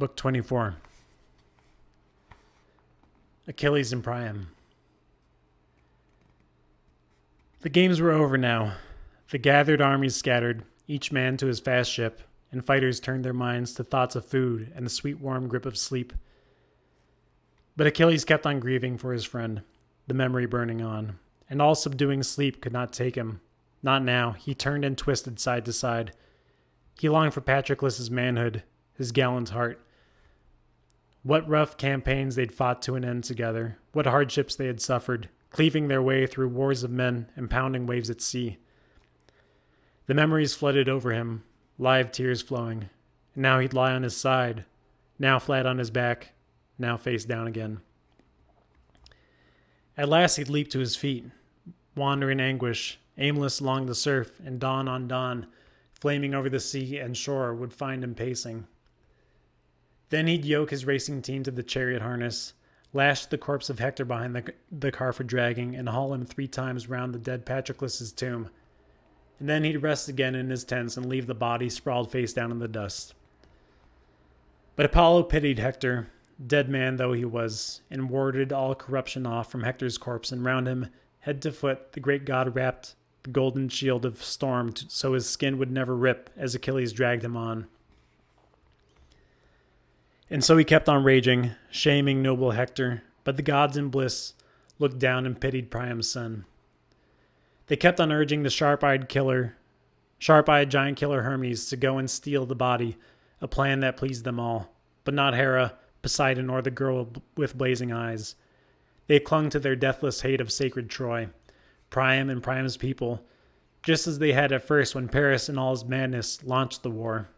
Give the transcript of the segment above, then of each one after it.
Book 24. Achilles and Priam. The games were over now. The gathered armies scattered, each man to his fast ship, and fighters turned their minds to thoughts of food and the sweet warm grip of sleep. But Achilles kept on grieving for his friend, the memory burning on, and all subduing sleep could not take him. Not now. He turned and twisted side to side. He longed for Patroclus' manhood, his gallant heart. What rough campaigns they'd fought to an end together, what hardships they had suffered, cleaving their way through wars of men and pounding waves at sea. The memories flooded over him, live tears flowing. And now he'd lie on his side, now flat on his back, now face down again. At last he'd leap to his feet, wander in anguish, aimless along the surf, and dawn on dawn, flaming over the sea and shore, would find him pacing. Then he'd yoke his racing team to the chariot harness, lash the corpse of Hector behind the car for dragging, and haul him 3 times round the dead Patroclus' tomb. And then he'd rest again in his tents and leave the body sprawled face down in the dust. But Apollo pitied Hector, dead man though he was, and warded all corruption off from Hector's corpse, and round him, head to foot, the great god wrapped the golden shield of storm so his skin would never rip as Achilles dragged him on. And so he kept on raging, shaming noble Hector, but the gods in bliss looked down and pitied Priam's son. They kept on urging the sharp-eyed giant killer Hermes to go and steal the body, a plan that pleased them all, but not Hera, Poseidon, or the girl with blazing eyes. They clung to their deathless hate of sacred Troy, Priam and Priam's people, just as they had at first when Paris in all his madness launched the war.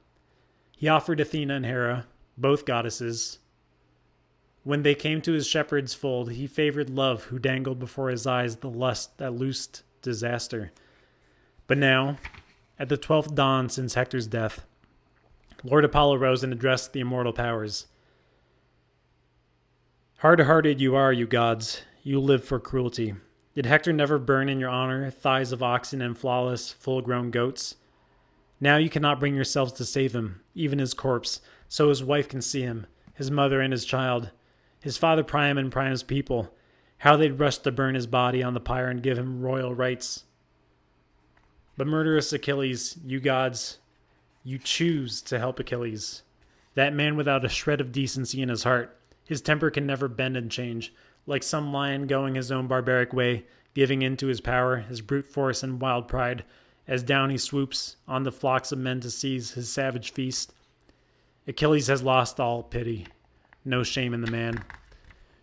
He offered Athena and Hera, both goddesses. When they came to his shepherd's fold, he favored love, who dangled before his eyes the lust that loosed disaster. But now, at the 12th dawn since Hector's death, Lord Apollo rose and addressed the immortal powers. Hard-hearted you are, you gods. You live for cruelty. Did Hector never burn in your honor thighs of oxen and flawless, full-grown goats? Now you cannot bring yourselves to save him, even his corpse, so his wife can see him, his mother and his child, his father Priam and Priam's people, how they'd rush to burn his body on the pyre and give him royal rights. But murderous Achilles, you gods, you choose to help Achilles, that man without a shred of decency in his heart. His temper can never bend and change, like some lion going his own barbaric way, giving in to his power, his brute force and wild pride, as down he swoops on the flocks of men to seize his savage feast. Achilles has lost all pity, no shame in the man.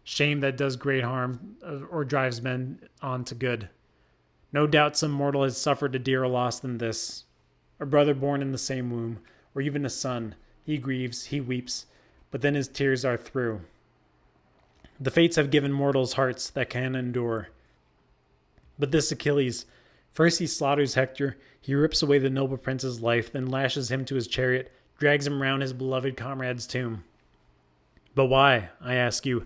Shame that does great harm or drives men on to good. No doubt some mortal has suffered a dearer loss than this. A brother born in the same womb, or even a son. He grieves, he weeps, but then his tears are through. The fates have given mortals hearts that can endure. But this Achilles, first he slaughters Hector, he rips away the noble prince's life, then lashes him to his chariot, drags him round his beloved comrade's tomb. But why, I ask you?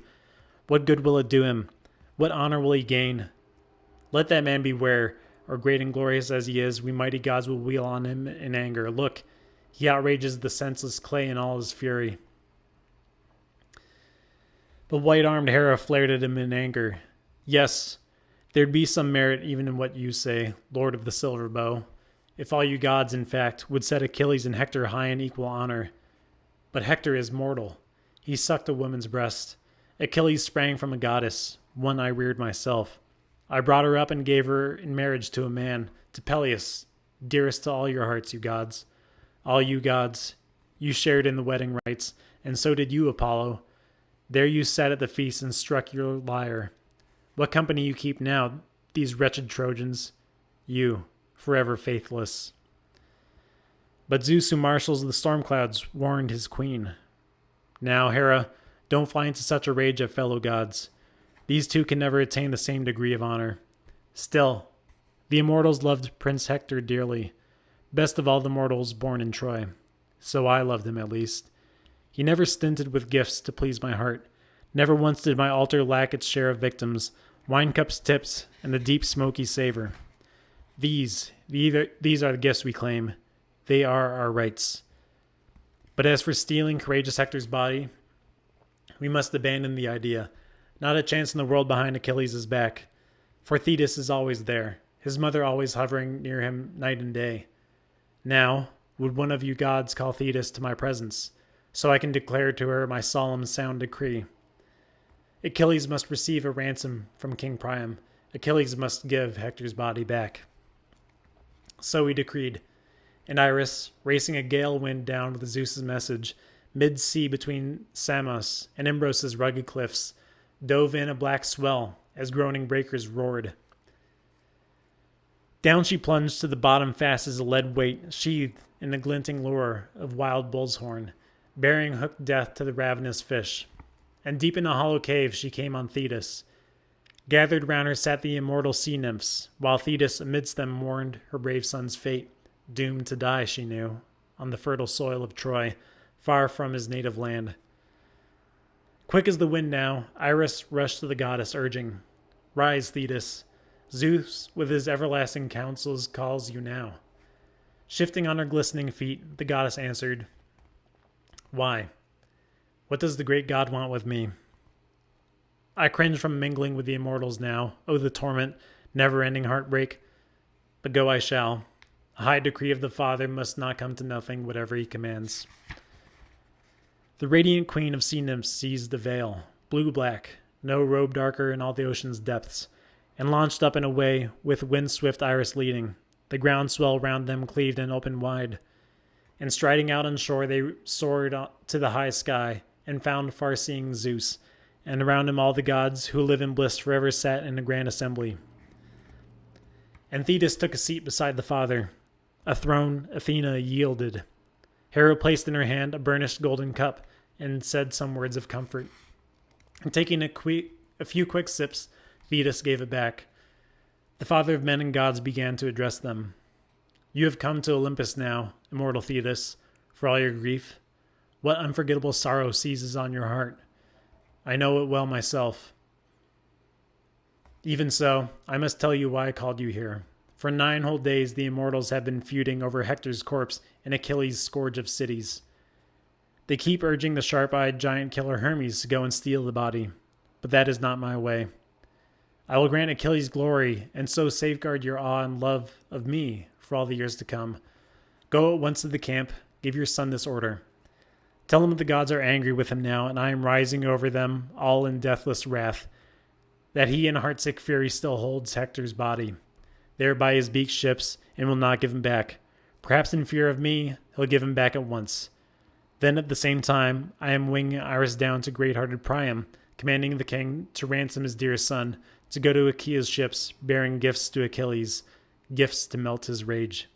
What good will it do him? What honor will he gain? Let that man beware, or great and glorious as he is, we mighty gods will wheel on him in anger. Look, he outrages the senseless clay in all his fury. But white-armed Hera flared at him in anger. Yes, there'd be some merit even in what you say, Lord of the Silver Bow, if all you gods, in fact, would set Achilles and Hector high in equal honor. But Hector is mortal. He sucked a woman's breast. Achilles sprang from a goddess, one I reared myself. I brought her up and gave her in marriage to a man, to Peleus, dearest to all your hearts, you gods. All you gods, you shared in the wedding rites, and so did you, Apollo. There you sat at the feast and struck your lyre. What company you keep now, these wretched Trojans? You, forever faithless. But Zeus, who marshals the storm clouds, warned his queen. Now, Hera, don't fly into such a rage at fellow gods. These two can never attain the same degree of honor. Still, the immortals loved Prince Hector dearly, best of all the mortals born in Troy. So I loved him at least. He never stinted with gifts to please my heart. Never once did my altar lack its share of victims, wine cups tips, and the deep smoky savor. These are the gifts we claim. They are our rights. But as for stealing courageous Hector's body, we must abandon the idea. Not a chance in the world behind Achilles' back. For Thetus is always there, his mother always hovering near him night and day. Now, would one of you gods call Thetis to my presence, so I can declare to her my solemn sound decree. Achilles must receive a ransom from King Priam. Achilles must give Hector's body back. So he decreed, and Iris, racing a gale wind down with Zeus's message, mid-sea between Samos and Imbros' rugged cliffs, dove in a black swell as groaning breakers roared. Down she plunged to the bottom fast as a lead weight, sheathed in the glinting lure of wild bull's horn, bearing hooked death to the ravenous fish. And deep in a hollow cave she came on Thetis. Gathered round her sat the immortal sea nymphs, while Thetis amidst them mourned her brave son's fate, doomed to die, she knew, on the fertile soil of Troy, far from his native land. Quick as the wind now, Iris rushed to the goddess, urging, "Rise, Thetis. Zeus, with his everlasting counsels, calls you now." Shifting on her glistening feet, the goddess answered, "Why? What does the great god want with me? I cringe from mingling with the immortals now. Oh, the torment, never-ending heartbreak. But go I shall. A high decree of the Father must not come to nothing, whatever he commands." The radiant queen of sea nymphs seized the veil, blue-black, no robe darker in all the ocean's depths, and launched up and away, with wind-swift Iris leading. The groundswell round them cleaved and opened wide, and striding out on shore they soared to the high sky, and found far-seeing Zeus, and around him all the gods who live in bliss forever sat in a grand assembly. And Thetis took a seat beside the Father. A throne Athena yielded. Hera placed in her hand a burnished golden cup, and said some words of comfort. And taking a few quick sips, Thetis gave it back. The Father of men and gods began to address them. "You have come to Olympus now, immortal Thetis, for all your grief. What unforgettable sorrow seizes on your heart? I know it well myself. Even so, I must tell you why I called you here. For 9 whole days the immortals have been feuding over Hector's corpse and Achilles' scourge of cities. They keep urging the sharp-eyed giant killer Hermes to go and steal the body, but that is not my way. I will grant Achilles glory, and so safeguard your awe and love of me for all the years to come. Go at once to the camp, give your son this order. Tell him that the gods are angry with him now, and I am rising over them all in deathless wrath, that he in heartsick fury still holds Hector's body, there by his beaked ships, and will not give him back. Perhaps in fear of me, he'll give him back at once. Then at the same time, I am winging Iris down to great-hearted Priam, commanding the king to ransom his dear son, to go to Achilles' ships, bearing gifts to Achilles, gifts to melt his rage."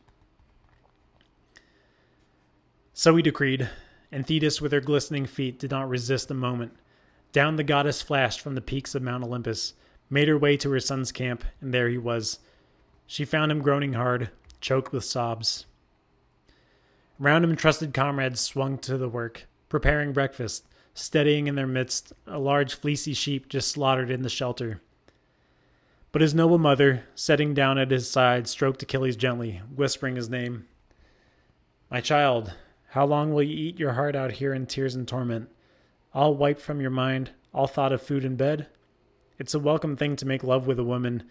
So he decreed, and Thetis with her glistening feet did not resist a moment. Down the goddess flashed from the peaks of Mount Olympus, made her way to her son's camp, and there he was. She found him groaning hard, choked with sobs. Round him trusted comrades swung to the work, preparing breakfast, steadying in their midst a large fleecy sheep just slaughtered in the shelter. But his noble mother, setting down at his side, stroked Achilles gently, whispering his name. "My child, how long will you eat your heart out here in tears and torment? All wiped from your mind, all thought of food and bed? It's a welcome thing to make love with a woman.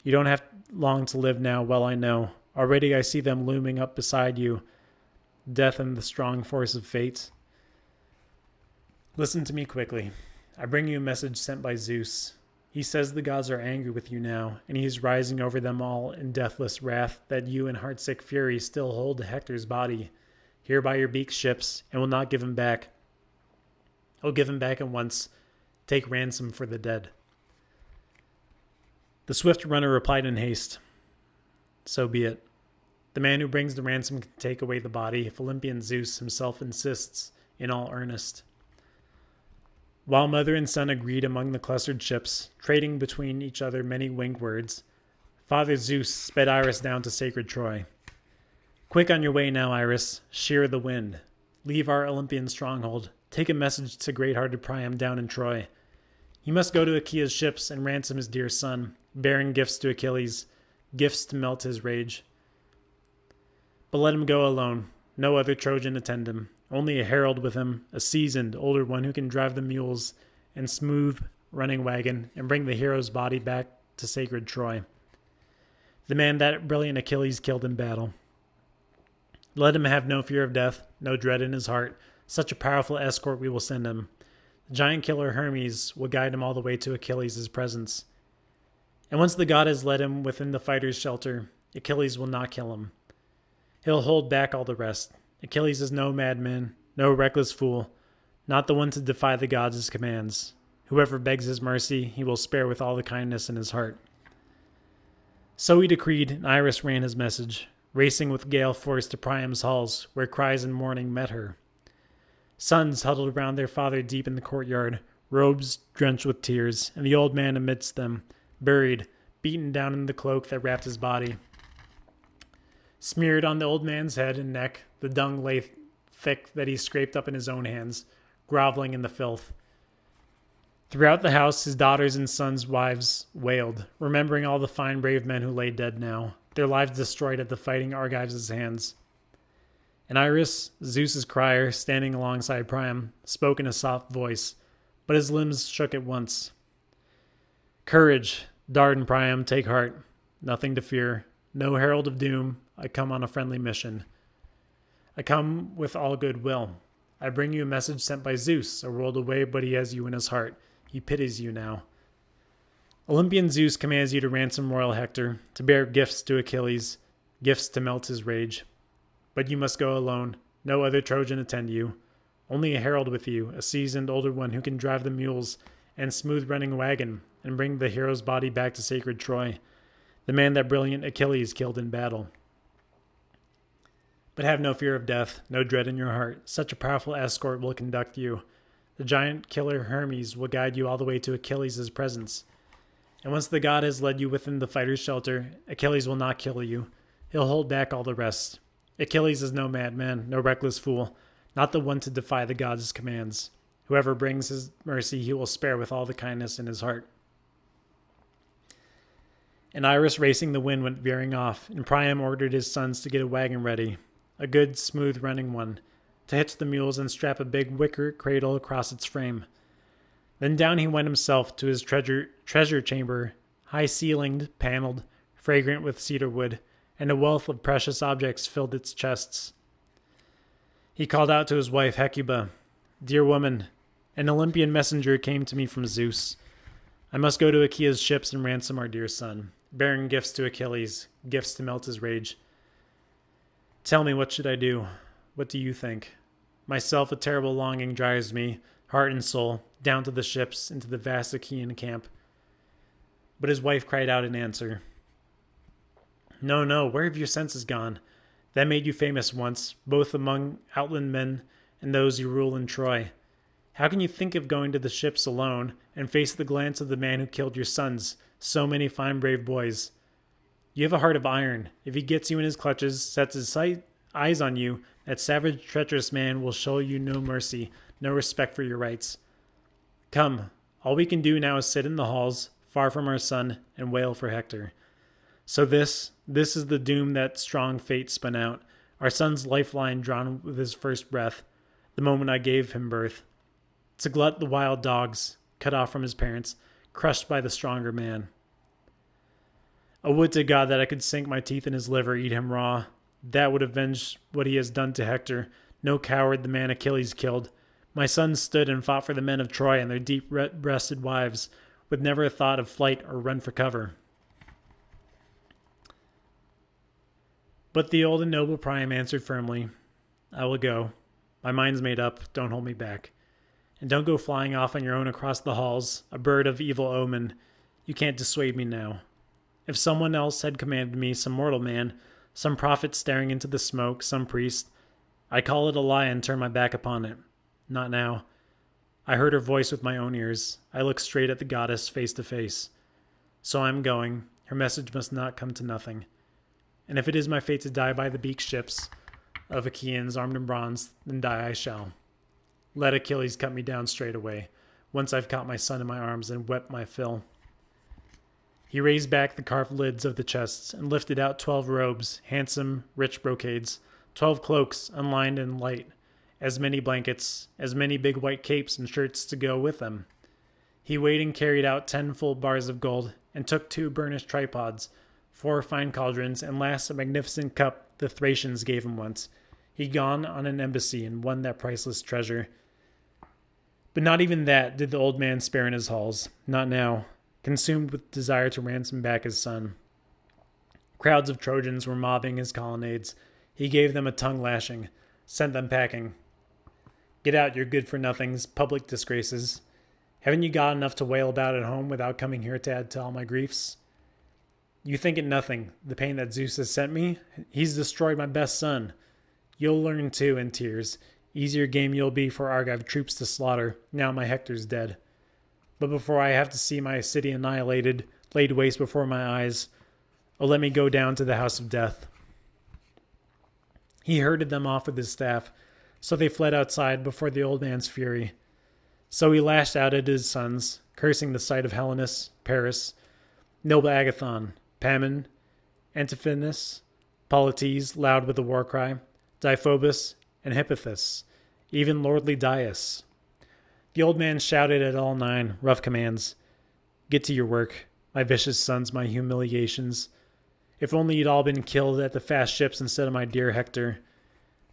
You don't have long to live now, well I know. Already I see them looming up beside you, death and the strong force of fate. Listen to me quickly. I bring you a message sent by Zeus. He says the gods are angry with you now, and he is rising over them all in deathless wrath, that you in heartsick fury still hold Hector's body, here by your beaked ships, and will not give him back. Oh, give him back at once. Take ransom for the dead." The swift runner replied in haste, "So be it. The man who brings the ransom can take away the body if Olympian Zeus himself insists in all earnest." While mother and son agreed among the clustered ships, trading between each other many winged words, Father Zeus sped Iris down to sacred Troy. "Quick on your way now, Iris, sheer the wind. Leave our Olympian stronghold. Take a message to great-hearted Priam down in Troy. He must go to Achilles' ships and ransom his dear son, bearing gifts to Achilles, gifts to melt his rage. But let him go alone, no other Trojan attend him, only a herald with him, a seasoned, older one who can drive the mules and smooth running wagon and bring the hero's body back to sacred Troy. The man that brilliant Achilles killed in battle. Let him have no fear of death, no dread in his heart. Such a powerful escort we will send him. The giant killer Hermes will guide him all the way to Achilles' presence. And once the god has led him within the fighter's shelter, Achilles will not kill him. He'll hold back all the rest. Achilles is no madman, no reckless fool, not the one to defy the gods' commands. Whoever begs his mercy, he will spare with all the kindness in his heart. So he decreed, and Iris ran his message, racing with gale force to Priam's halls, where cries and mourning met her. Sons huddled around their father deep in the courtyard, robes drenched with tears, and the old man amidst them, buried, beaten down in the cloak that wrapped his body. Smeared on the old man's head and neck, the dung lay thick that he scraped up in his own hands, groveling in the filth. Throughout the house, his daughters and sons' wives wailed, remembering all the fine brave men who lay dead now, their lives destroyed at the fighting Argives' hands. And Iris, Zeus's crier, standing alongside Priam, spoke in a soft voice, but his limbs shook at once. Courage, Dardan Priam, take heart. Nothing to fear. No herald of doom. I come on a friendly mission. I come with all good will. I bring you a message sent by Zeus, a world away, but he has you in his heart. He pities you now. Olympian Zeus commands you to ransom royal Hector, to bear gifts to Achilles, gifts to melt his rage. But you must go alone, no other Trojan attend you. Only a herald with you, a seasoned older one who can drive the mules and smooth running wagon and bring the hero's body back to sacred Troy, the man that brilliant Achilles killed in battle. But have no fear of death, no dread in your heart. Such a powerful escort will conduct you. The giant killer Hermes will guide you all the way to Achilles' presence. And once the god has led you within the fighter's shelter, Achilles will not kill you. He'll hold back all the rest. Achilles is no madman, no reckless fool, not the one to defy the gods' commands. Whoever brings his mercy, he will spare with all the kindness in his heart. And Iris, racing the wind, went veering off, and Priam ordered his sons to get a wagon ready, a good, smooth-running one, to hitch the mules and strap a big wicker cradle across its frame. Then down he went himself to his treasure chamber, high-ceilinged, paneled, fragrant with cedar wood, and a wealth of precious objects filled its chests. He called out to his wife Hecuba, "Dear woman, an Olympian messenger came to me from Zeus. I must go to Achaea's ships and ransom our dear son, bearing gifts to Achilles, gifts to melt his rage. Tell me, what should I do? What do you think? Myself, a terrible longing drives me, heart and soul, down to the ships, into the vast Achaean camp." But his wife cried out in answer, No, where have your senses gone? That made you famous once, both among outland men and those you rule in Troy. How can you think of going to the ships alone and face the glance of the man who killed your sons, so many fine brave boys? You have a heart of iron. If he gets you in his clutches, sets his eyes on you, that savage, treacherous man will show you no mercy, no respect for your rights. Come, all we can do now is sit in the halls, far from our son, and wail for Hector. So this is the doom that strong fate spun out, our son's lifeline drawn with his first breath, the moment I gave him birth. To glut the wild dogs, cut off from his parents, crushed by the stronger man. Oh, would to God that I could sink my teeth in his liver, eat him raw. That would avenge what he has done to Hector. No coward the man Achilles killed. My son stood and fought for the men of Troy and their deep-breasted wives, with never a thought of flight or run for cover. But the old and noble Priam answered firmly, I will go. My mind's made up. Don't hold me back. And don't go flying off on your own across the halls, a bird of evil omen. You can't dissuade me now. If someone else had commanded me, some mortal man, some prophet staring into the smoke, some priest, I'd call it a lie and turn my back upon it. Not now. I heard her voice with my own ears. I looked straight at the goddess face to face. So I'm going. Her message must not come to nothing. And if it is my fate to die by the beaked ships of Achaeans armed in bronze, then die I shall. Let Achilles cut me down straight away, once I've caught my son in my arms and wept my fill. He raised back the carved lids of the chests and lifted out 12 robes, handsome, rich brocades, 12 cloaks, unlined and light, as many blankets, as many big white capes and shirts to go with them. He weighed and carried out 10 full bars of gold, and took 2 burnished tripods, 4 fine cauldrons, and last a magnificent cup the Thracians gave him once. He'd gone on an embassy and won that priceless treasure. But not even that did the old man spare in his halls. Not now, consumed with desire to ransom back his son. Crowds of Trojans were mobbing his colonnades. He gave them a tongue lashing, sent them packing. Get out, you good-for-nothings, public disgraces. Haven't you got enough to wail about at home without coming here to add to all my griefs? You think it nothing, the pain that Zeus has sent me? He's destroyed my best son. You'll learn too in tears. Easier game you'll be for Argive troops to slaughter, now my Hector's dead. But before I have to see my city annihilated, laid waste before my eyes, oh, let me go down to the house of death. He herded them off with his staff, so they fled outside before the old man's fury. So he lashed out at his sons, cursing the sight of Helenus, Paris, noble Agathon, Pammon, Antiphanus, Polites, loud with the war cry, Deiphobus, and Hippothus, even lordly Dias. The old man shouted at all 9, rough commands. Get to your work, my vicious sons, my humiliations. If only you'd all been killed at the fast ships instead of my dear Hector.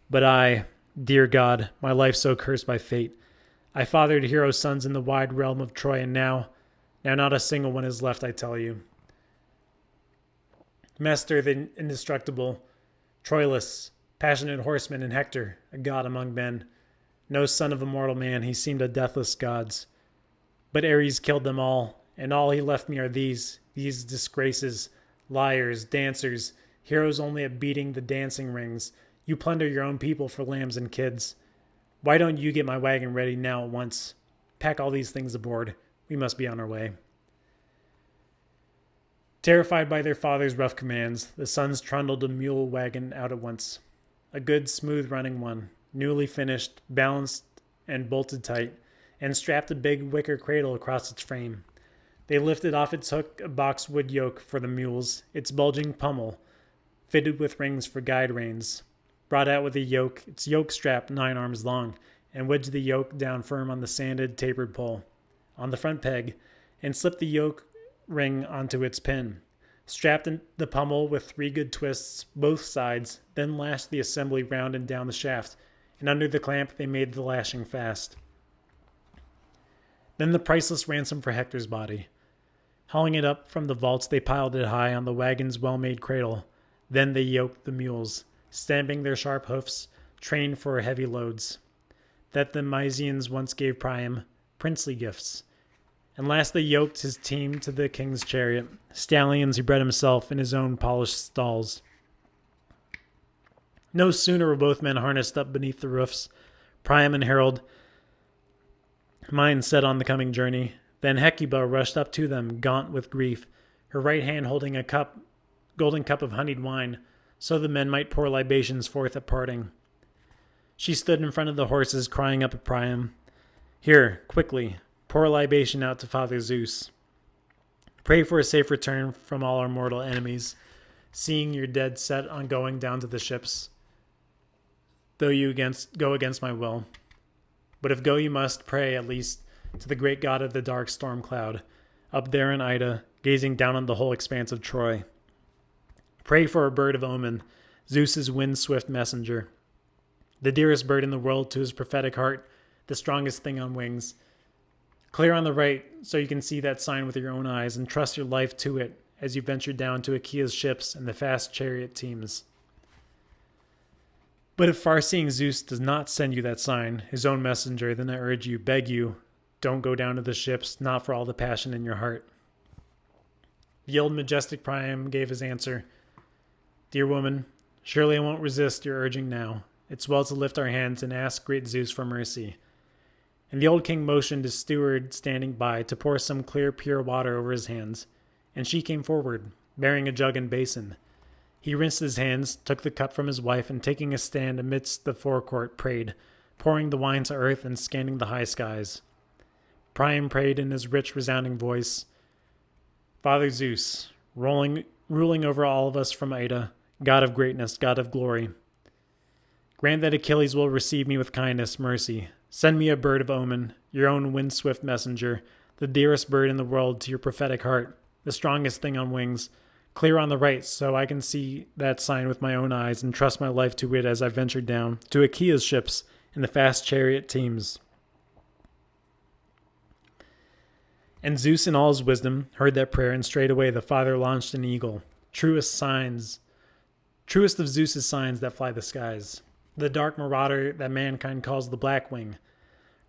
But I, dear God, my life so cursed by fate, I fathered hero sons in the wide realm of Troy, and now not a single one is left, I tell you. Mestor the indestructible, Troilus, passionate horseman, and Hector, a god among men. No son of a mortal man, he seemed a deathless god's. But Ares killed them all, and all he left me are these disgraces, liars, dancers, heroes only at beating the dancing rings. You plunder your own people for lambs and kids. Why don't you get my wagon ready now at once? Pack all these things aboard. We must be on our way. Terrified by their father's rough commands, the sons trundled a mule wagon out at once. A good, smooth-running one, newly finished, balanced and bolted tight, and strapped a big wicker cradle across its frame. They lifted off its hook a boxwood yoke for the mules, its bulging pommel, fitted with rings for guide reins. Brought out with a yoke, its yoke strap 9 arms long, and wedged the yoke down firm on the sanded, tapered pole, on the front peg, and slipped the yoke ring onto its pin. Strapped in the pommel with 3 good twists, both sides, then lashed the assembly round and down the shaft, and under the clamp they made the lashing fast. Then the priceless ransom for Hector's body. Hauling it up from the vaults, they piled it high on the wagon's well-made cradle. Then they yoked the mules, stamping their sharp hoofs, trained for heavy loads, that the Mysians once gave Priam, princely gifts. And last they yoked his team to the king's chariot, stallions he bred himself in his own polished stalls. No sooner were both men harnessed up beneath the roofs, Priam and herald, mind set on the coming journey, than Hecuba rushed up to them, gaunt with grief, her right hand holding a golden cup of honeyed wine, so the men might pour libations forth at parting. She stood in front of the horses, crying up at Priam, Here, quickly, pour a libation out to Father Zeus. Pray for a safe return from all our mortal enemies, seeing you're dead set on going down to the ships, though you go against my will. But if go you must, pray at least to the great god of the dark storm cloud, up there in Ida, gazing down on the whole expanse of Troy. Pray for a bird of omen, Zeus's wind-swift messenger, the dearest bird in the world to his prophetic heart, the strongest thing on wings. Clear on the right, so you can see that sign with your own eyes, and trust your life to it as you venture down to Achilles' ships and the fast chariot teams. But if far-seeing Zeus does not send you that sign, his own messenger, then I urge you, beg you, don't go down to the ships, not for all the passion in your heart. The old majestic Priam gave his answer, Dear woman, surely I won't resist your urging now. It's well to lift our hands and ask great Zeus for mercy. And the old king motioned his steward standing by to pour some clear, pure water over his hands, and she came forward, bearing a jug and basin. He rinsed his hands, took the cup from his wife, and taking a stand amidst the forecourt, prayed, pouring the wine to earth and scanning the high skies. Priam prayed in his rich, resounding voice, Father Zeus, ruling over all of us from Ida, God of greatness, God of glory, Grant that Achilles will receive me with kindness, mercy. Send me a bird of omen, your own wind-swift messenger, the dearest bird in the world to your prophetic heart, the strongest thing on wings, clear on the right so I can see that sign with my own eyes and trust my life to it as I venture down to Achilles' ships and the fast chariot teams. And Zeus in all his wisdom heard that prayer, and straightway the father launched an eagle, truest of Zeus's signs that fly the skies, the dark marauder that mankind calls the Black Wing.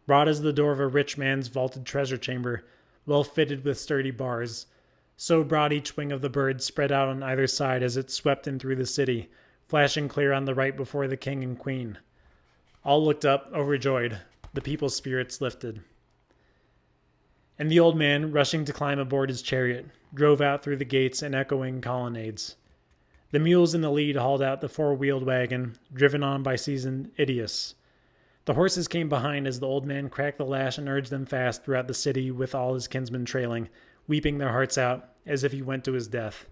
Broad as the door of a rich man's vaulted treasure chamber, well fitted with sturdy bars, so broad each wing of the bird spread out on either side as it swept in through the city, flashing clear on the right before the king and queen. All looked up, overjoyed, the people's spirits lifted. And the old man, rushing to climb aboard his chariot, drove out through the gates and echoing colonnades. The mules in the lead hauled out the four-wheeled wagon, driven on by seasoned Idius. The horses came behind as the old man cracked the lash and urged them fast throughout the city with all his kinsmen trailing, weeping their hearts out as if he went to his death.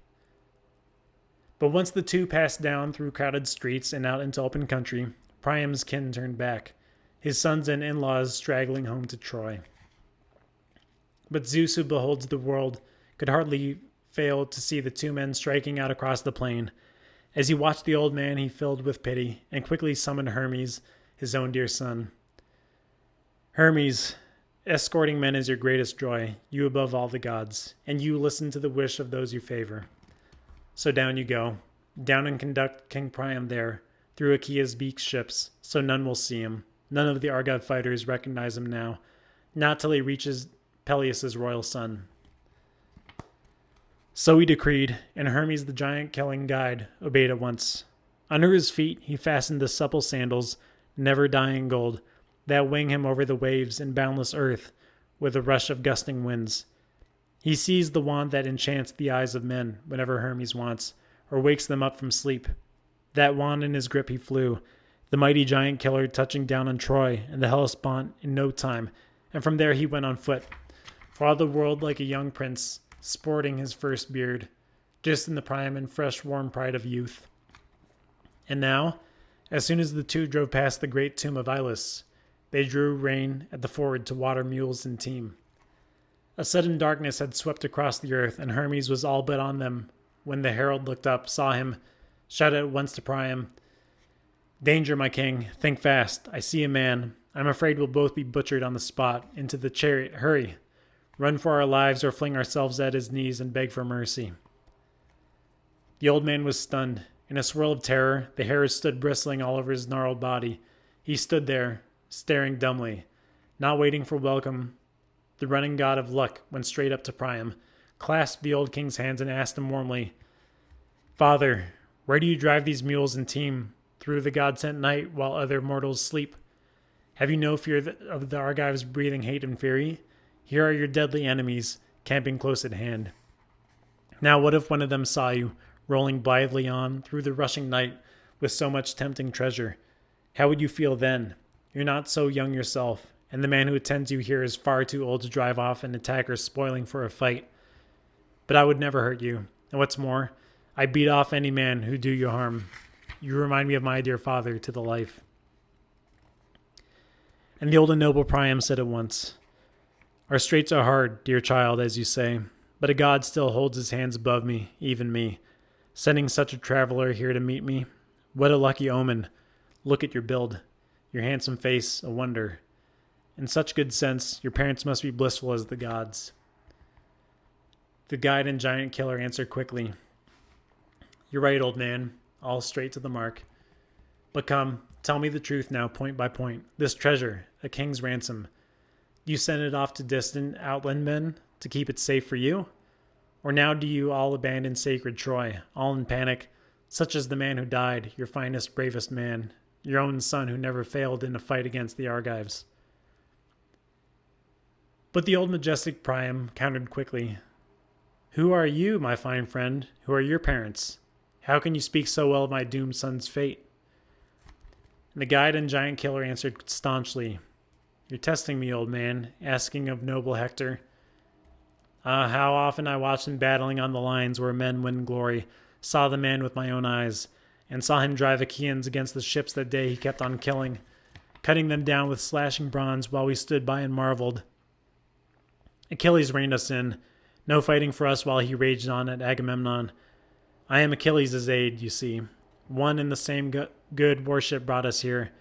But once the two passed down through crowded streets and out into open country, Priam's kin turned back, his sons and in-laws straggling home to Troy. But Zeus, who beholds the world, could hardly fail to see the two men striking out across the plain. As he watched the old man, he filled with pity, and quickly summoned Hermes, his own dear son. Hermes, escorting men is your greatest joy, you above all the gods, and you listen to the wish of those you favor. So down you go, down and conduct King Priam there, through Achaea's beaked ships, so none will see him. None of the Argive fighters recognize him now, not till he reaches Peleus' royal son. So he decreed, and Hermes, the giant-killing guide, obeyed at once. Under his feet he fastened the supple sandals, never-dying gold, that wing him over the waves and boundless earth with a rush of gusting winds. He seized the wand that enchants the eyes of men whenever Hermes wants, or wakes them up from sleep. That wand in his grip he flew, the mighty giant killer touching down on Troy and the Hellespont in no time, and from there he went on foot, for all the world like a young prince, sporting his first beard, just in the prime and fresh warm pride of youth. And now, as soon as the two drove past the great tomb of Ilus, they drew rein at the ford to water mules and team. A sudden darkness had swept across the earth, and Hermes was all but on them when the herald looked up, saw him, shouted at once to Priam, "Danger, my king, think fast. I see a man. I'm afraid we'll both be butchered on the spot. Into the chariot, hurry. Run for our lives or fling ourselves at his knees and beg for mercy." The old man was stunned. In a swirl of terror, the hairs stood bristling all over his gnarled body. He stood there, staring dumbly, not waiting for welcome. The running god of luck went straight up to Priam, clasped the old king's hands, and asked him warmly, "Father, where do you drive these mules and team through the god-sent night while other mortals sleep? Have you no fear of the Argives breathing hate and fury? Here are your deadly enemies, camping close at hand. Now what if one of them saw you, rolling blithely on through the rushing night with so much tempting treasure? How would you feel then? You're not so young yourself, and the man who attends you here is far too old to drive off an attacker spoiling for a fight. But I would never hurt you, and what's more, I beat off any man who do you harm. You remind me of my dear father to the life." And the old and noble Priam said at once, "Our straits are hard, dear child, as you say, but a god still holds his hands above me, even me, sending such a traveler here to meet me. What a lucky omen. Look at your build, your handsome face, a wonder. In such good sense, your parents must be blissful as the gods." The guide and giant killer answered quickly, "You're right, old man, all straight to the mark. But come, tell me the truth now, point by point. This treasure, a king's ransom, you send it off to distant outland men to keep it safe for you? Or now do you all abandon sacred Troy, all in panic, such as the man who died, your finest, bravest man, your own son who never failed in a fight against the Argives?" But the old majestic Priam countered quickly, "Who are you, my fine friend? Who are your parents? How can you speak so well of my doomed son's fate?" And the guide and giant killer answered staunchly, "You're testing me, old man, asking of noble Hector. How often I watched him battling on the lines where men win glory, saw the man with my own eyes, and saw him drive Achaeans against the ships that day he kept on killing, cutting them down with slashing bronze while we stood by and marveled. Achilles reined us in, no fighting for us while he raged on at Agamemnon. I am Achilles' aide, you see. One and the same good warship brought us here.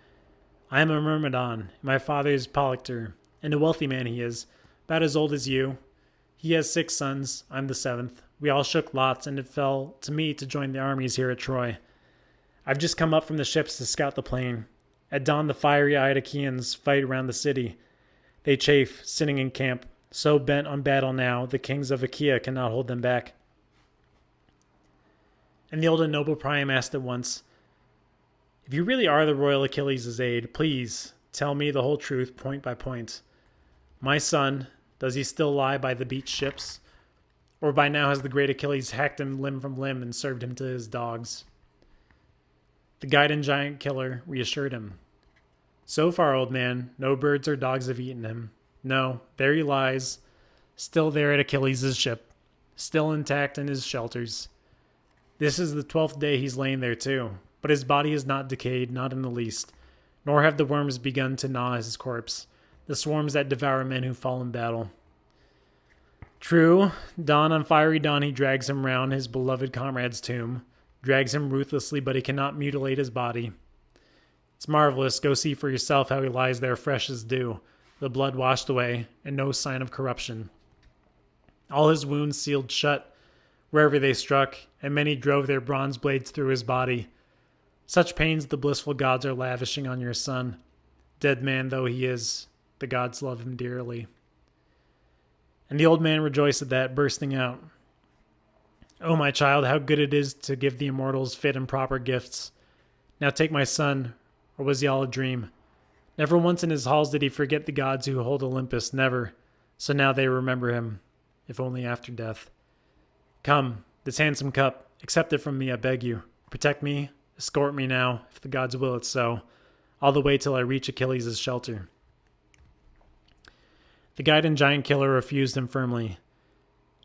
I am a Myrmidon, my father is Polyctor, and a wealthy man he is, about as old as you. He has 6 sons, I'm the 7th. We all shook lots, and it fell to me to join the armies here at Troy. I've just come up from the ships to scout the plain. At dawn the fiery-eyed Achaeans fight around the city. They chafe, sitting in camp, so bent on battle now, the kings of Achaea cannot hold them back. And the old and noble Priam asked at once, if you really are the royal Achilles' aide, please tell me the whole truth point by point. My son, does he still lie by the beached ships? Or by now has the great Achilles hacked him limb from limb and served him to his dogs? The guide and giant killer reassured him. So far, old man, no birds or dogs have eaten him. No, there he lies, still there at Achilles' ship, still intact in his shelters. This is the 12th day he's lain there too, but his body is not decayed, not in the least, nor have the worms begun to gnaw his corpse, the swarms that devour men who fall in battle. True, dawn on fiery dawn he drags him round his beloved comrade's tomb, drags him ruthlessly, but he cannot mutilate his body. It's marvelous, go see for yourself how he lies there fresh as dew, the blood washed away, and no sign of corruption. All his wounds sealed shut wherever they struck, and many drove their bronze blades through his body. Such pains the blissful gods are lavishing on your son. Dead man though he is, the gods love him dearly. And the old man rejoiced at that, bursting out, "Oh, my child, how good it is to give the immortals fit and proper gifts. Now take my son, or was he all a dream? Never once in his halls did he forget the gods who hold Olympus, never. So now they remember him, if only after death. Come, this handsome cup, accept it from me, I beg you. Protect me, escort me now, if the gods will it so, all the way till I reach Achilles' shelter." The guide and giant killer refused him firmly.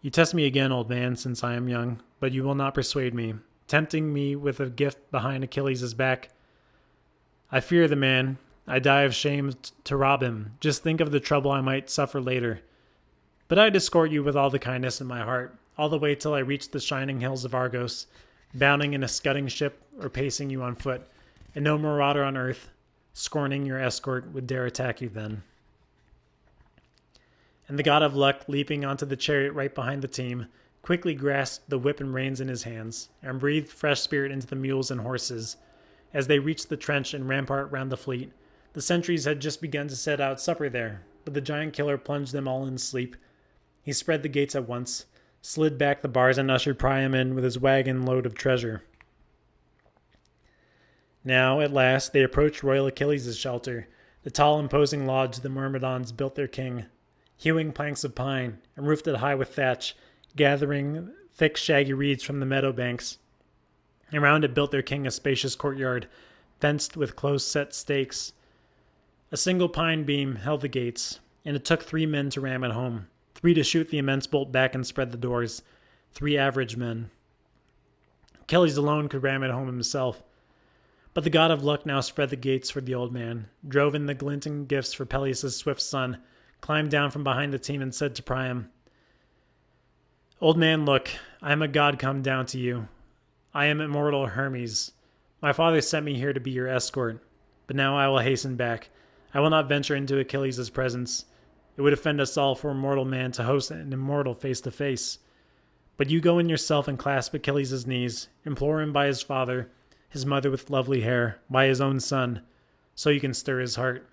"You test me again, old man, since I am young, but you will not persuade me, tempting me with a gift behind Achilles' back. I fear the man. I die of shame to rob him. Just think of the trouble I might suffer later. But I'd escort you with all the kindness in my heart, all the way till I reach the shining hills of Argos, bounding in a scudding ship or pacing you on foot, and no marauder on earth, scorning your escort, would dare attack you then." And the god of luck, leaping onto the chariot right behind the team, quickly grasped the whip and reins in his hands, and breathed fresh spirit into the mules and horses. As they reached the trench and rampart round the fleet, the sentries had just begun to set out supper there, but the giant killer plunged them all in sleep. He spread the gates at once, slid back the bars, and ushered Priam in with his wagon load of treasure. Now, at last, they approached royal Achilles' shelter, the tall, imposing lodge the Myrmidons built their king, hewing planks of pine, and roofed it high with thatch, gathering thick shaggy reeds from the meadow banks. Around it built their king a spacious courtyard, fenced with close-set stakes. A single pine beam held the gates, and it took 3 men to ram it home, 3 to shoot the immense bolt back and spread the doors, 3 average men. Achilles alone could ram it home himself. But the god of luck now spread the gates for the old man, drove in the glinting gifts for Peleus' swift son, climbed down from behind the team, and said to Priam, "Old man, look, I am a god come down to you. I am immortal Hermes. My father sent me here to be your escort, but now I will hasten back. I will not venture into Achilles' presence. It would offend us all for a mortal man to host an immortal face to face. But you go in yourself and clasp Achilles' knees, implore him by his father, his mother with lovely hair, by his own son, so you can stir his heart."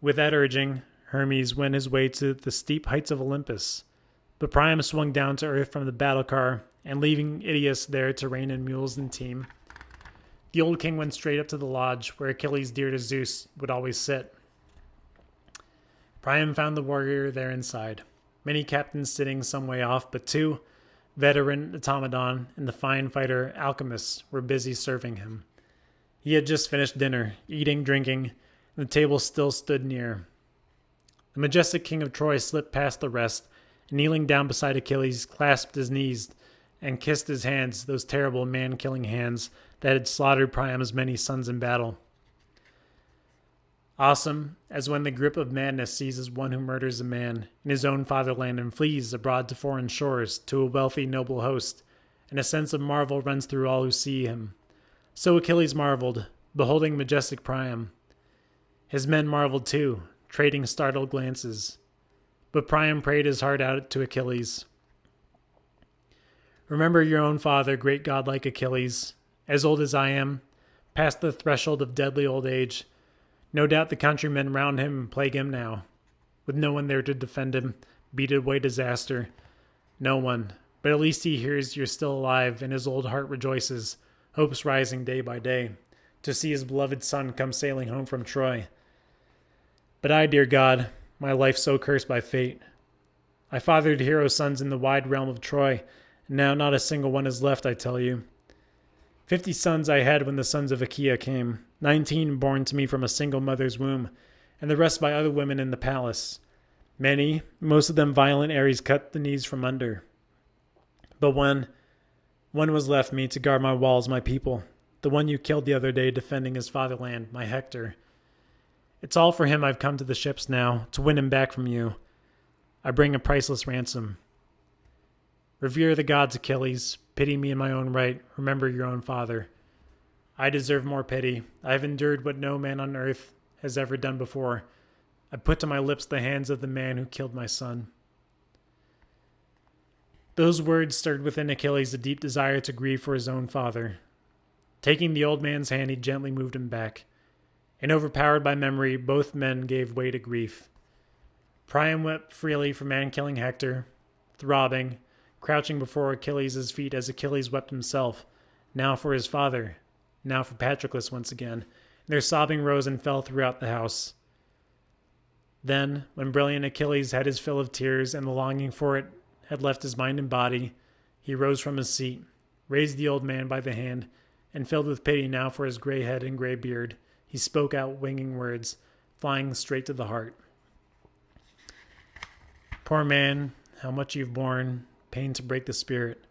With that urging, Hermes went his way to the steep heights of Olympus, but Priam swung down to earth from the battle car, and leaving Idaeus there to rein in mules and team, the old king went straight up to the lodge where Achilles, dear to Zeus, would always sit. Priam found the warrior there inside, many captains sitting some way off, but 2, veteran Automedon and the fine fighter Alcimus, were busy serving him. He had just finished dinner, eating, drinking, and the table still stood near. The majestic king of Troy slipped past the rest, and kneeling down beside Achilles, clasped his knees and kissed his hands, those terrible man-killing hands that had slaughtered Priam's many sons in battle. Awesome as when the grip of madness seizes one who murders a man in his own fatherland and flees abroad to foreign shores to a wealthy noble host, and a sense of marvel runs through all who see him. So Achilles marveled, beholding majestic Priam. His men marveled too, trading startled glances. But Priam prayed his heart out to Achilles. Remember your own father, great godlike Achilles, as old as I am, past the threshold of deadly old age. No doubt the countrymen round him plague him now, with no one there to defend him, beat away disaster. No one, but at least he hears you're still alive, and his old heart rejoices, hopes rising day by day, to see his beloved son come sailing home from Troy. But I, dear God, my life so cursed by fate. I fathered hero sons in the wide realm of Troy, and now not a single one is left, I tell you. 50 sons I had when the sons of Achaia came, 19 born to me from a single mother's womb, and the rest by other women in the palace. Many, most of them violent Ares cut the knees from under. But one was left me to guard my walls, my people, the one you killed the other day defending his fatherland, my Hector. It's all for him I've come to the ships now, to win him back from you. I bring a priceless ransom. Revere the gods, Achilles. Pity me in my own right. Remember your own father. I deserve more pity. I have endured what no man on earth has ever done before. I put to my lips the hands of the man who killed my son. Those words stirred within Achilles a deep desire to grieve for his own father. Taking the old man's hand, he gently moved him back. And overpowered by memory, both men gave way to grief. Priam wept freely for man-killing Hector, throbbing, crouching before Achilles' feet as Achilles wept himself, now for his father, now for Patroclus once again. Their sobbing rose and fell throughout the house. Then, when brilliant Achilles had his fill of tears and the longing for it had left his mind and body, he rose from his seat, raised the old man by the hand, and filled with pity now for his gray head and gray beard, he spoke out winging words, flying straight to the heart. Poor man, how much you've borne, pain to break the spirit.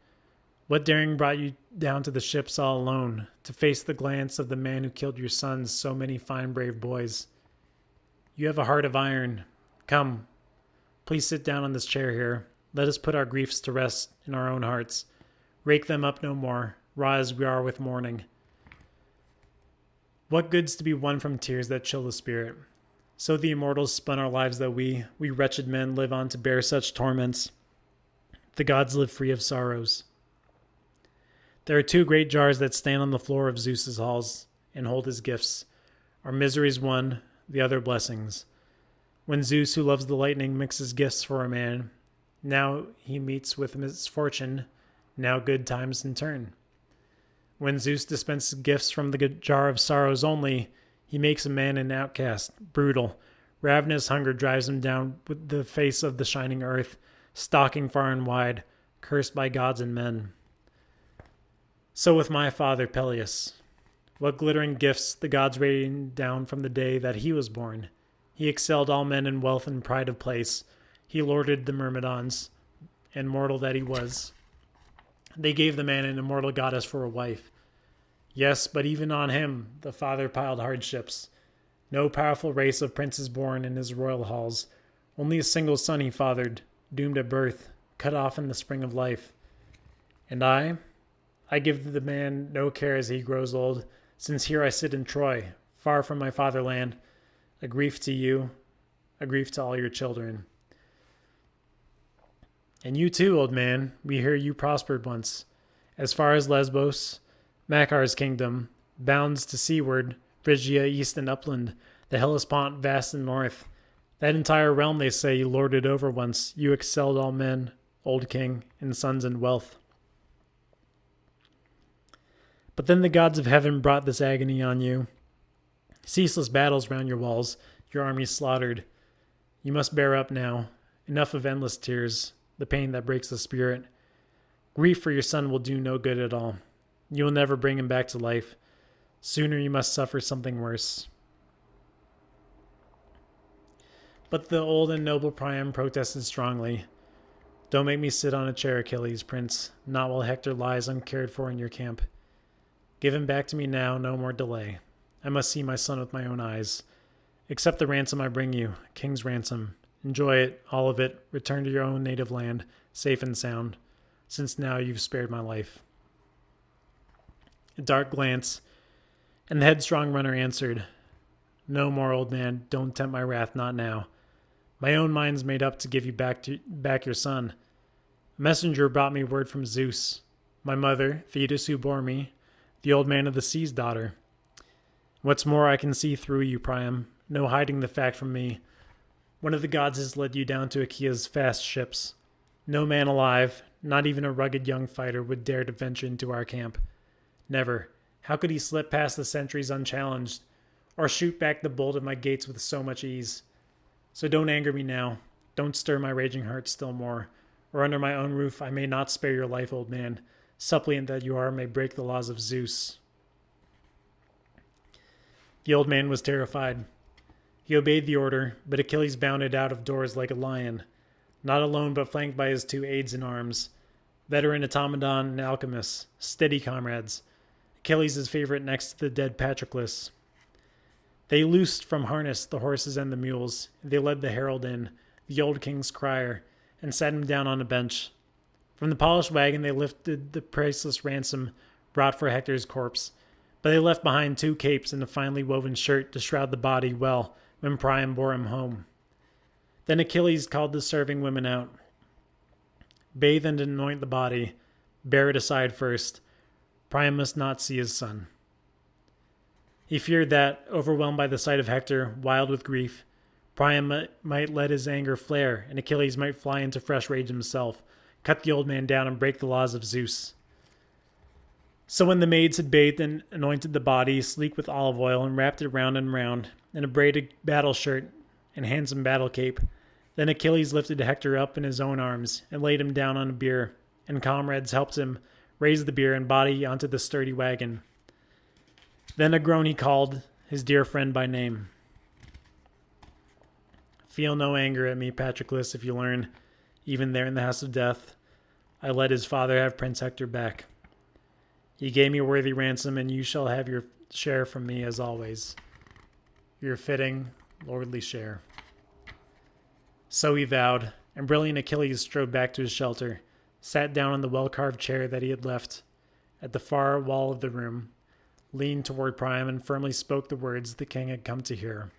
What daring brought you down to the ships all alone, to face the glance of the man who killed your sons, so many fine brave boys? You have a heart of iron. Come, please sit down on this chair here. Let us put our griefs to rest in our own hearts. Rake them up no more, raw as we are with mourning. What good's to be won from tears that chill the spirit? So the immortals spun our lives that we wretched men live on to bear such torments. The gods live free of sorrows. There are 2 great jars that stand on the floor of Zeus's halls and hold his gifts. Our miseries one, the other blessings. When Zeus, who loves the lightning, mixes gifts for a man, now he meets with misfortune, now good times in turn. When Zeus dispenses gifts from the jar of sorrows only, he makes a man an outcast, brutal. Ravenous hunger drives him down with the face of the shining earth, stalking far and wide, cursed by gods and men. So with my father Peleus. What glittering gifts the gods rained down from the day that he was born. He excelled all men in wealth and pride of place. He lorded the Myrmidons, and mortal that he was. They gave the man an immortal goddess for a wife. Yes, but even on him the father piled hardships. No powerful race of princes born in his royal halls. Only a single son he fathered, doomed at birth, cut off in the spring of life. And I give the man no care as he grows old, since here I sit in Troy, far from my fatherland, a grief to you, a grief to all your children. And you too, old man, we hear you prospered once, as far as Lesbos, Macar's kingdom, bounds to seaward, Phrygia east and upland, the Hellespont vast and north. That entire realm, they say, you lorded over once. You excelled all men, old king, in sons and wealth. But then the gods of heaven brought this agony on you. Ceaseless battles round your walls, your armies slaughtered. You must bear up now. Enough of endless tears, the pain that breaks the spirit. Grief for your son will do no good at all. You will never bring him back to life. Sooner you must suffer something worse. But the old and noble Priam protested strongly. Don't make me sit on a chair, Achilles, prince, not while Hector lies uncared for in your camp. Give him back to me now, no more delay. I must see my son with my own eyes. Accept the ransom I bring you, king's ransom. Enjoy it, all of it. Return to your own native land, safe and sound, since now you've spared my life. A dark glance, and the headstrong runner answered, No more, old man, don't tempt my wrath, not now. My own mind's made up to give you back your son. A messenger brought me word from Zeus, my mother, Thetus, who bore me, the old man of the sea's daughter. What's more, I can see through you, Priam, no hiding the fact from me. One of the gods has led you down to Achilles' fast ships. No man alive, not even a rugged young fighter, would dare to venture into our camp. Never. How could he slip past the sentries unchallenged, or shoot back the bolt of my gates with so much ease? So don't anger me now. Don't stir my raging heart still more, or under my own roof I may not spare your life, old man. Suppliant that you are, may break the laws of Zeus. The old man was terrified. He obeyed the order, but Achilles bounded out of doors like a lion, not alone but flanked by his two aides in arms, veteran Automedon and Alcimus, steady comrades. Achilles' favorite next to the dead Patroclus. They loosed from harness the horses and the mules. They led the herald in, the old king's crier, and sat him down on a bench. From the polished wagon they lifted the priceless ransom brought for Hector's corpse, but they left behind 2 capes and a finely woven shirt to shroud the body well when Priam bore him home. Then Achilles called the serving women out. Bathe and anoint the body. Bear it aside first. Priam must not see his son. He feared that, overwhelmed by the sight of Hector, wild with grief, Priam might let his anger flare, and Achilles might fly into fresh rage himself, cut the old man down, and break the laws of Zeus. So when the maids had bathed and anointed the body, sleek with olive oil, and wrapped it round and round, in a braided battle shirt and handsome battle cape, then Achilles lifted Hector up in his own arms, and laid him down on a bier, and comrades helped him raise the bier and body onto the sturdy wagon. Then a groan he called his dear friend by name. Feel no anger at me, Patroclus, if you learn, even there in the house of death, I let his father have Prince Hector back. He gave me a worthy ransom, and you shall have your share from me as always. Your fitting, lordly share. So he vowed, and brilliant Achilles strode back to his shelter, sat down on the well-carved chair that he had left at the far wall of the room, leaned toward Priam, and firmly spoke the words the king had come to hear.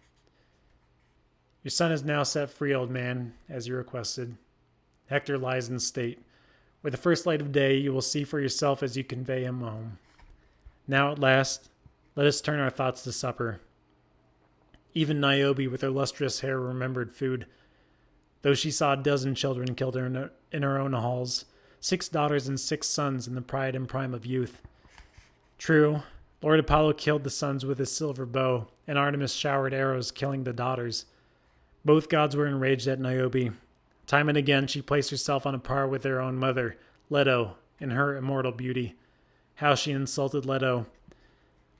Your son is now set free, old man, as you requested. Hector lies in state. With the first light of day, you will see for yourself as you convey him home. Now, at last, let us turn our thoughts to supper. Even Niobe, with her lustrous hair, remembered food, though she saw a dozen children killed in her own halls, 6 daughters and 6 sons in the pride and prime of youth. True, Lord Apollo killed the sons with his silver bow, and Artemis showered arrows, killing the daughters. Both gods were enraged at Niobe. Time and again she placed herself on a par with their own mother, Leto, in her immortal beauty. How she insulted Leto.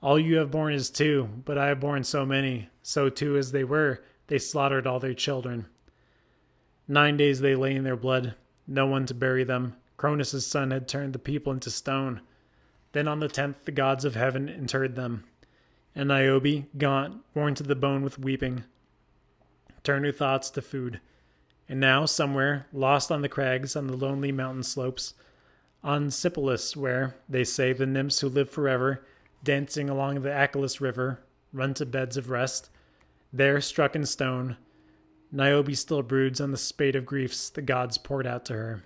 All you have borne is 2, but I have borne so many. So too as they were, they slaughtered all their children. 9 days they lay in their blood, no one to bury them. Cronus' son had turned the people into stone. Then on the 10th the gods of heaven interred them. And Niobe, gaunt, worn to the bone with weeping, turned her thoughts to food. And now, somewhere, lost on the crags, on the lonely mountain slopes, on Sipylus, where, they say, the nymphs who live forever, dancing along the Achilles river, run to beds of rest, there, struck in stone, Niobe still broods on the spade of griefs the gods poured out to her.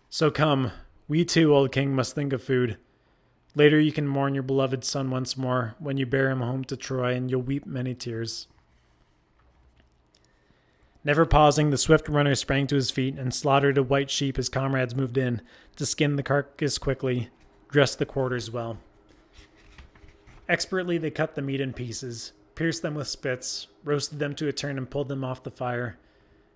So come, we too, old king, must think of food. Later you can mourn your beloved son once more, when you bear him home to Troy, and you'll weep many tears. Never pausing, the swift runner sprang to his feet and slaughtered a white sheep as comrades moved in, to skin the carcass quickly, dress the quarters well. Expertly they cut the meat in pieces, pierced them with spits, roasted them to a turn, and pulled them off the fire.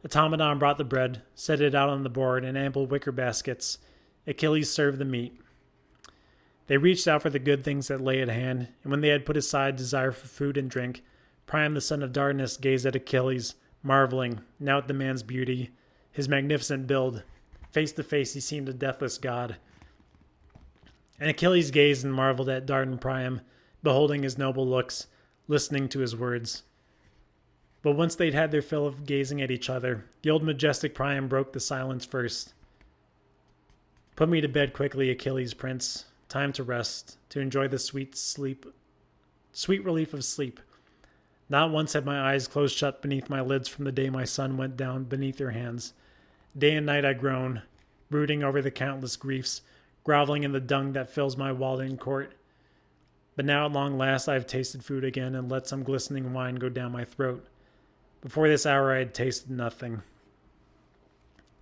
Automedon brought the bread, set it out on the board in ample wicker baskets. Achilles served the meat. They reached out for the good things that lay at hand, and when they had put aside desire for food and drink, Priam the son of Dardanus gazed at Achilles, marveling, now at the man's beauty, his magnificent build, Face to face, he seemed a deathless god. And Achilles gazed and marveled at Dardan Priam, beholding his noble looks, listening to his words. But once they'd had their fill of gazing at each other, the old majestic Priam broke the silence first. Put me to bed quickly, Achilles, prince. Time to rest, to enjoy the sweet relief of sleep. Not once had my eyes closed shut beneath my lids from the day my son went down beneath your hands. Day and night I groan, brooding over the countless griefs, groveling in the dung that fills my walled-in court. But now at long last I have tasted food again and let some glistening wine go down my throat. Before this hour I had tasted nothing.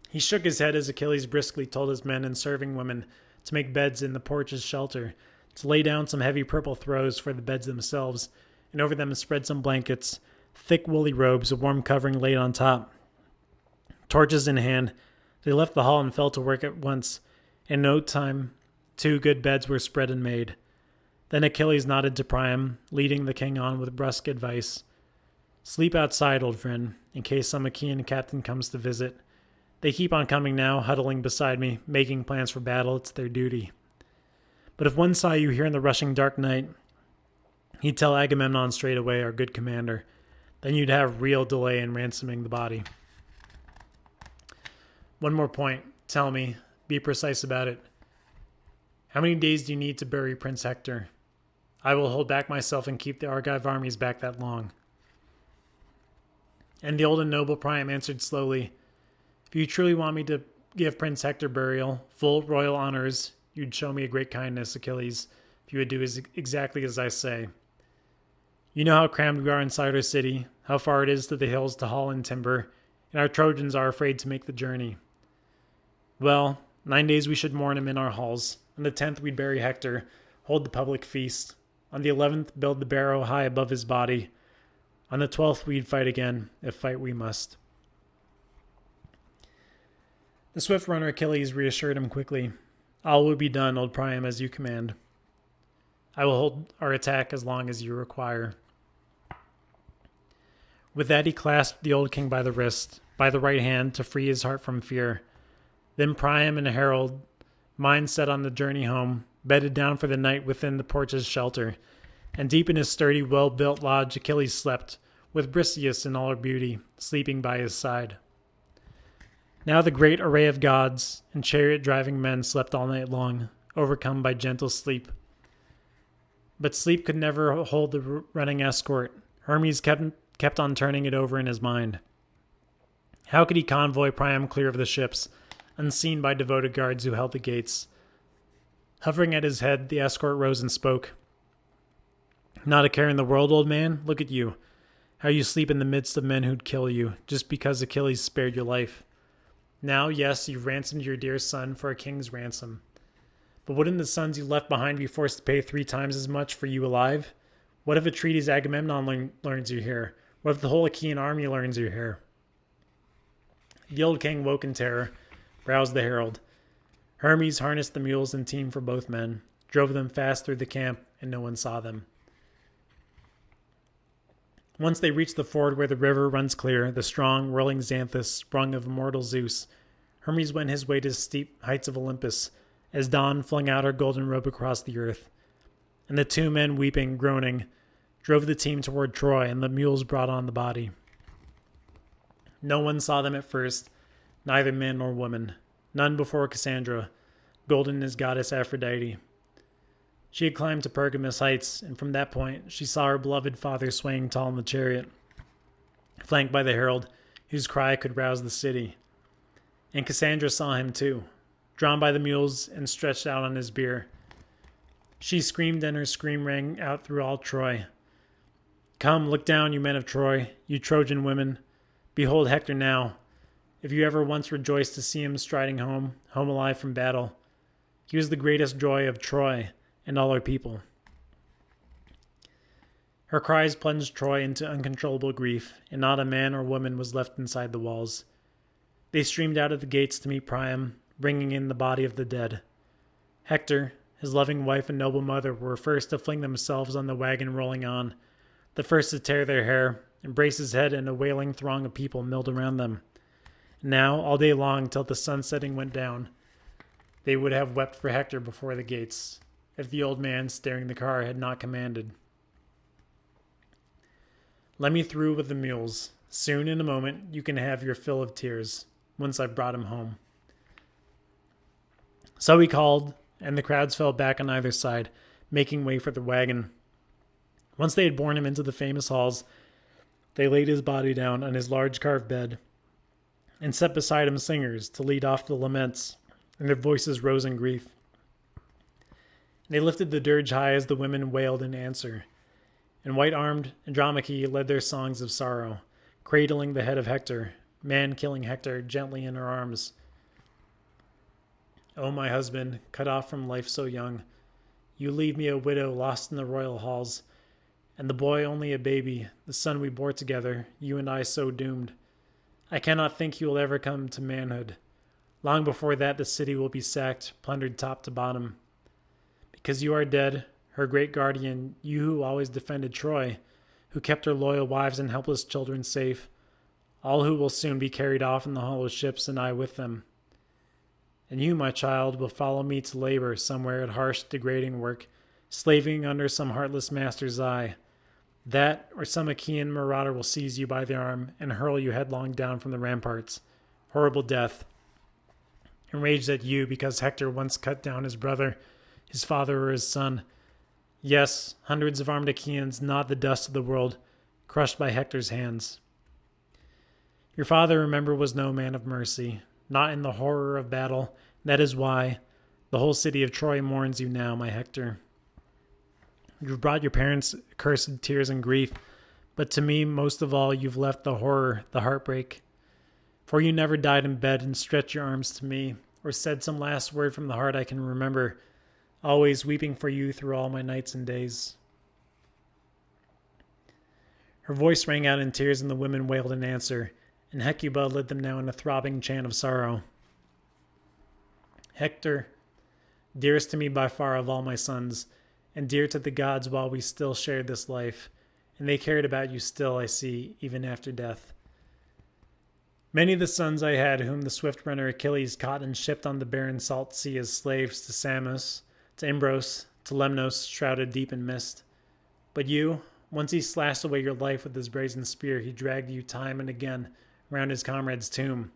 He shook his head as Achilles briskly told his men and serving women to make beds in the porch's shelter, to lay down some heavy purple throws for the beds themselves, and over them spread some blankets, thick woolly robes, a warm covering laid on top. Torches in hand, they left the hall and fell to work at once. In no time, 2 good beds were spread and made. Then Achilles nodded to Priam, leading the king on with brusque advice. Sleep outside, old friend, in case some Achaean captain comes to visit. They keep on coming now, huddling beside me, making plans for battle. It's their duty. But if one saw you here in the rushing dark night, he'd tell Agamemnon straight away, our good commander. Then you'd have real delay in ransoming the body. One more point. Tell me. Be precise about it. How many days do you need to bury Prince Hector? I will hold back myself and keep the Argive armies back that long. And the old and noble Priam answered slowly, if you truly want me to give Prince Hector burial, full royal honors, you'd show me a great kindness, Achilles, if you would do exactly as I say. You know how crammed we are inside our city, how far it is to the hills to haul in timber, and our Trojans are afraid to make the journey. Well, 9 days we should mourn him in our halls. On the 10th we'd bury Hector, hold the public feast. On the 11th build the barrow high above his body. On the 12th we'd fight again, if fight we must. The swift runner Achilles reassured him quickly. All will be done, old Priam, as you command. I will hold our attack as long as you require. With that he clasped the old king by the wrist, by the right hand, to free his heart from fear. Then Priam and a herald, mind set on the journey home, bedded down for the night within the porch's shelter, and deep in his sturdy, well-built lodge Achilles slept, with Briseis in all her beauty, sleeping by his side. Now the great array of gods and chariot-driving men slept all night long, overcome by gentle sleep. But sleep could never hold the running escort. Hermes kept on turning it over in his mind. How could he convoy Priam clear of the ships, unseen by devoted guards who held the gates? Hovering at his head, the escort rose and spoke. Not a care in the world, old man? Look at you. How you sleep in the midst of men who'd kill you, just because Achilles spared your life. Now, yes, you've ransomed your dear son for a king's ransom. But wouldn't the sons you left behind be forced to pay 3 times as much for you alive? What if Atreides Agamemnon learns you're here? What if the whole Achaean army learns you're here? The old king woke in terror, roused the herald. Hermes harnessed the mules and team for both men, drove them fast through the camp, and no one saw them. Once they reached the ford where the river runs clear, the strong, whirling Xanthus, sprung of immortal Zeus, Hermes went his way to the steep heights of Olympus, as dawn flung out her golden robe across the earth. And the 2 men, weeping, groaning, drove the team toward Troy, and the mules brought on the body. No one saw them at first, neither man nor woman, none before Cassandra, golden as goddess Aphrodite. She had climbed to Pergamus heights, and from that point she saw her beloved father swaying tall in the chariot, flanked by the herald, whose cry could rouse the city. And Cassandra saw him too, drawn by the mules and stretched out on his bier. She screamed, and her scream rang out through all Troy. Come, look down, you men of Troy, you Trojan women. Behold Hector now. If you ever once rejoiced to see him striding home alive from battle, he was the greatest joy of Troy and all her people. Her cries plunged Troy into uncontrollable grief, and not a man or woman was left inside the walls. They streamed out of the gates to meet Priam, bringing in the body of the dead. Hector, his loving wife and noble mother, were first to fling themselves on the wagon rolling on, the first to tear their hair, embrace his head, and a wailing throng of people milled around them. Now, all day long till the sun setting went down, they would have wept for Hector before the gates, if the old man steering the car had not commanded, "Let me through with the mules. Soon, in a moment, you can have your fill of tears, once I've brought him home." So he called, and the crowds fell back on either side, making way for the wagon. Once they had borne him into the famous halls, they laid his body down on his large carved bed, and set beside him singers to lead off the laments, and their voices rose in grief. They lifted the dirge high as the women wailed in answer, and white-armed Andromache led their songs of sorrow, cradling the head of Hector, man-killing Hector gently in her arms. "O my husband, cut off from life so young, you leave me a widow lost in the royal halls, and the boy only a baby, the son we bore together, you and I so doomed. I cannot think he will ever come to manhood. Long before that the city will be sacked, plundered top to bottom. Because you are dead, her great guardian, you who always defended Troy, who kept her loyal wives and helpless children safe, all who will soon be carried off in the hollow ships, and I with them. And you, my child, will follow me to labor somewhere at harsh, degrading work, slaving under some heartless master's eye. That, or some Achaean marauder will seize you by the arm and hurl you headlong down from the ramparts. Horrible death. Enraged at you because Hector once cut down his brother, his father, or his son. Yes, hundreds of armed Achaeans gnawed the dust of the world, crushed by Hector's hands. Your father, remember, was no man of mercy, not in the horror of battle. That is why the whole city of Troy mourns you now, my Hector. You've brought your parents accursed tears and grief, but to me, most of all, you've left the horror, the heartbreak. For you never died in bed and stretched your arms to me, or said some last word from the heart I can remember, always weeping for you through all my nights and days." Her voice rang out in tears, and the women wailed in answer, and Hecuba led them now in a throbbing chant of sorrow. "Hector, dearest to me by far of all my sons, and dear to the gods while we still shared this life, and they cared about you still, I see, even after death. Many of the sons I had whom the swift runner Achilles caught and shipped on the barren salt sea as slaves to Samos, to Imbros, to Lemnos, shrouded deep in mist. But you, once he slashed away your life with his brazen spear, he dragged you time and again round his comrade's tomb.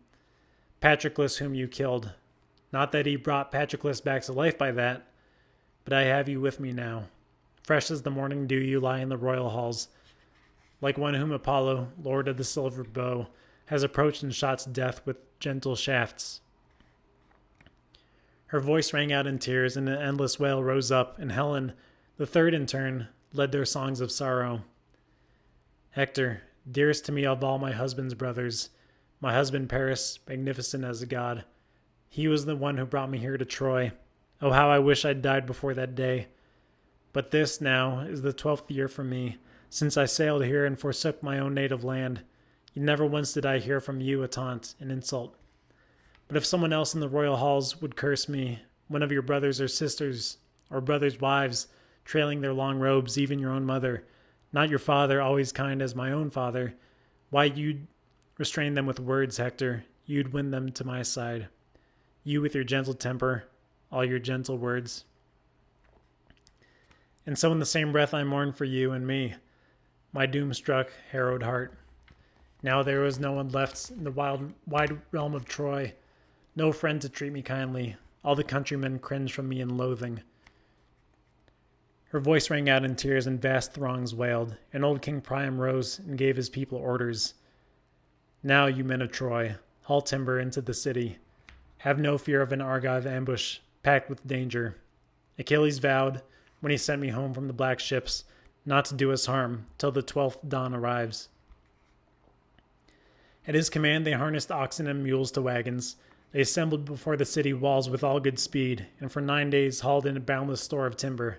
Patroclus, whom you killed. Not that he brought Patroclus back to life by that, but I have you with me now. Fresh as the morning dew you lie in the royal halls, like one whom Apollo, lord of the silver bow, has approached and shot's death with gentle shafts." Her voice rang out in tears, and an endless wail rose up, and Helen, the third in turn, led their songs of sorrow. "Hector, dearest to me of all my husband's brothers, my husband Paris, magnificent as a god. He was the one who brought me here to Troy. Oh, how I wish I'd died before that day. But this, now, is the 12th year for me, since I sailed here and forsook my own native land. Yet never once did I hear from you a taunt, an insult. But if someone else in the royal halls would curse me, one of your brothers or sisters, or brothers' wives, trailing their long robes, even your own mother, not your father, always kind as my own father, why, you'd restrain them with words, Hector. You'd win them to my side. You with your gentle temper, all your gentle words. And so in the same breath I mourn for you and me, my doom-struck, harrowed heart. Now there was no one left in the wide realm of Troy, no friend to treat me kindly. All the countrymen cringed from me in loathing." Her voice rang out in tears, and vast throngs wailed, and old King Priam rose and gave his people orders. "Now, you men of Troy, haul timber into the city. Have no fear of an Argive ambush, packed with danger. Achilles vowed, when he sent me home from the black ships, not to do us harm till the 12th dawn arrives." At his command they harnessed oxen and mules to wagons. They assembled before the city walls with all good speed, and for 9 days hauled in a boundless store of timber.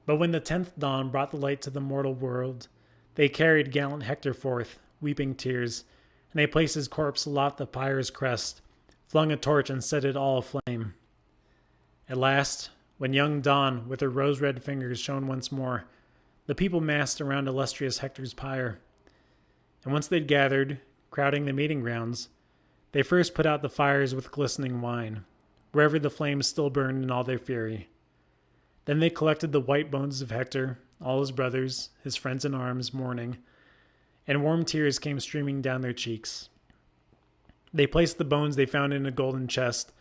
But when the 10th dawn brought the light to the mortal world, they carried gallant Hector forth, weeping tears, and they placed his corpse aloft the pyre's crest, flung a torch and set it all aflame. At last, when young dawn with her rose-red fingers shone once more, the people massed around illustrious Hector's pyre. And once they'd gathered, crowding the meeting grounds, They first put out the fires with glistening wine, wherever the flames still burned in all their fury. Then they collected the white bones of Hector, all his brothers, his friends in arms, mourning, and warm tears came streaming down their cheeks. They placed the bones they found in a golden chest,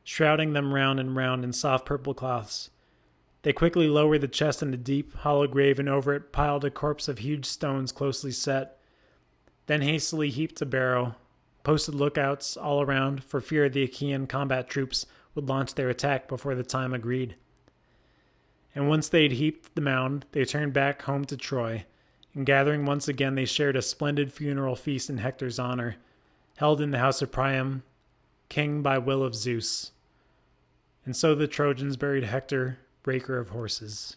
shrouding them round and round in soft purple cloths. They quickly lowered the chest in a deep, hollow grave, and over it piled a corpse of huge stones closely set. Then hastily heaped a barrow, posted lookouts all around for fear the Achaean combat troops would launch their attack before the time agreed. And once they had heaped the mound, they turned back home to Troy, and gathering once again they shared a splendid funeral feast in Hector's honor, held in the house of Priam, king by will of Zeus. And so the Trojans buried Hector, breaker of horses.